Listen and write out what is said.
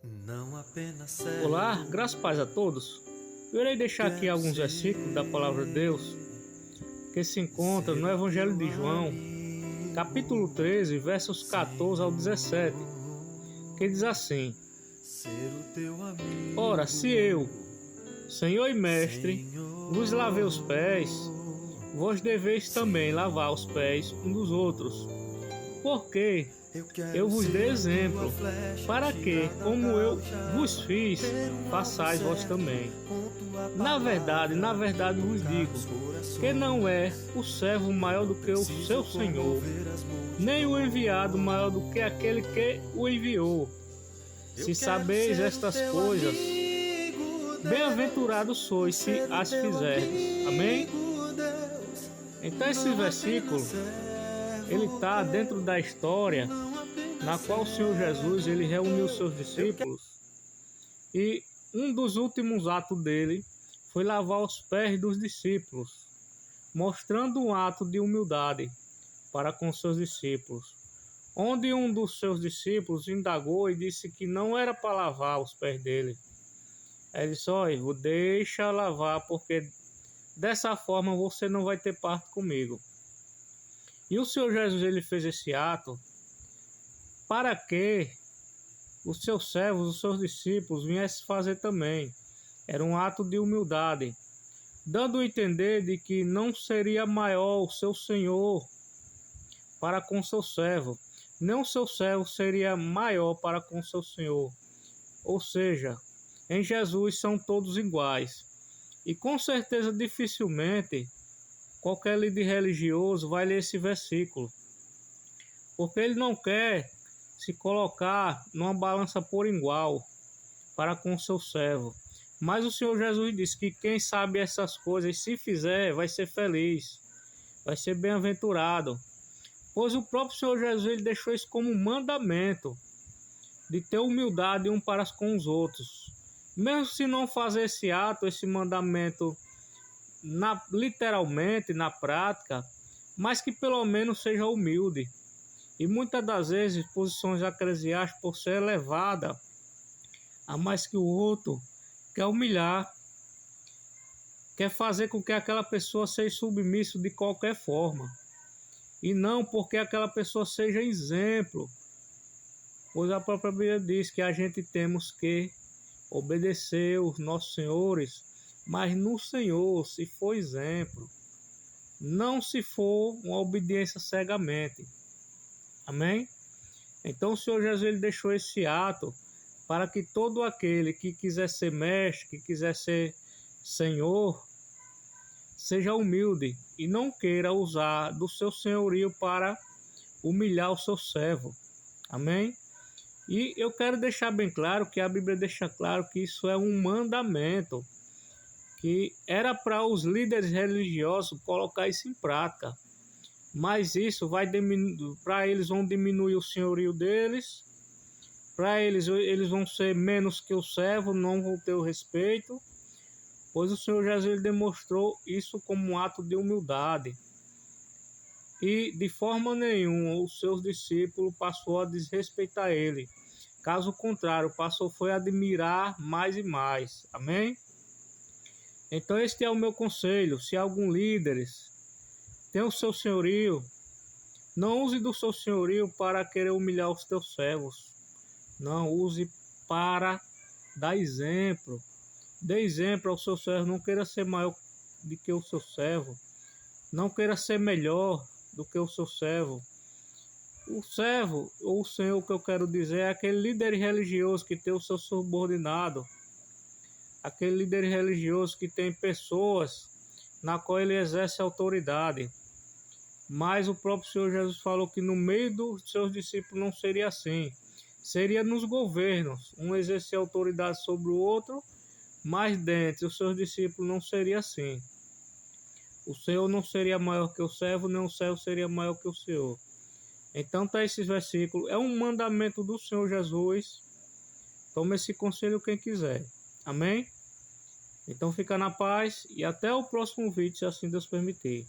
Não apenas Olá, graças e paz a todos. Eu irei deixar aqui alguns versículos da Palavra de Deus que se encontram no Evangelho de João, capítulo 13, versos 14 ao 17, que diz assim: Ora, se eu, Senhor e Mestre, vos lavei os pés, vós deveis também lavar os pés uns dos outros. Porque eu vos dei exemplo, para que, como eu vos fiz, façais vós também. Na verdade vos digo, que não é o servo maior do que o seu senhor, nem o enviado maior do que aquele que o enviou. Se sabeis estas coisas, bem-aventurados sois se as fizerdes. Amém? Então esse versículo, ele está dentro da história na qual o Senhor Jesus ele reuniu seus discípulos e um dos últimos atos dele foi lavar os pés dos discípulos, mostrando um ato de humildade para com seus discípulos, onde um dos seus discípulos indagou e disse que não era para lavar os pés dele. Ele disse: olha, deixa lavar, porque dessa forma você não vai ter parte comigo. E o Senhor Jesus ele fez esse ato para que os seus servos, os seus discípulos viessem fazer também. Era um ato de humildade, dando a entender de que não seria maior o seu Senhor para com seu servo, nem o seu servo seria maior para com seu Senhor. Ou seja, em Jesus são todos iguais. E com certeza dificilmente qualquer líder religioso vai ler esse versículo, porque ele não quer se colocar numa balança por igual para com o seu servo. Mas o Senhor Jesus disse que quem sabe essas coisas, se fizer, vai ser feliz, vai ser bem-aventurado. Pois o próprio Senhor Jesus ele deixou isso como um mandamento, de ter humildade um para com os outros. Mesmo se não fazer esse ato, esse mandamento, literalmente, na prática, mas que pelo menos seja humilde. E muitas das vezes, posições eclesiásticas, por ser elevada a mais que o outro, quer humilhar, quer fazer com que aquela pessoa seja submissa de qualquer forma. E não porque aquela pessoa seja exemplo. Pois a própria Bíblia diz que a gente temos que obedecer os nossos senhores, mas no Senhor, se for exemplo, não se for uma obediência cegamente. Amém? Então o Senhor Jesus ele deixou esse ato para que todo aquele que quiser ser mestre, que quiser ser senhor, seja humilde e não queira usar do seu senhorio para humilhar o seu servo. Amém? E eu quero deixar bem claro que a Bíblia deixa claro que isso é um mandamento, que era para os líderes religiosos colocar isso em prática. Mas isso vai diminuir, para eles vão diminuir o senhorio deles, para eles vão ser menos que o servo, não vão ter o respeito, pois o Senhor Jesus demonstrou isso como um ato de humildade. E de forma nenhuma os seus discípulos passou a desrespeitar ele. Caso contrário, passou foi a admirar mais e mais. Amém? Então este é o meu conselho. Se algum líderes tem o seu senhorio, não use do seu senhorio para querer humilhar os teus servos. Não, use para dar exemplo. Dê exemplo ao seu servo. Não queira ser maior do que o seu servo. Não queira ser melhor do que o seu servo. O servo, ou o senhor, que eu quero dizer, é aquele líder religioso que tem o seu subordinado. Aquele líder religioso que tem pessoas na qual ele exerce autoridade. Mas o próprio Senhor Jesus falou que no meio dos seus discípulos não seria assim. Seria nos governos, um exercer autoridade sobre o outro, mas dentre os seus discípulos não seria assim. O Senhor não seria maior que o servo, nem o servo seria maior que o Senhor. Então tá esse versículo, é um mandamento do Senhor Jesus. Tome esse conselho quem quiser. Amém? Então fica na paz e até o próximo vídeo, se assim Deus permitir.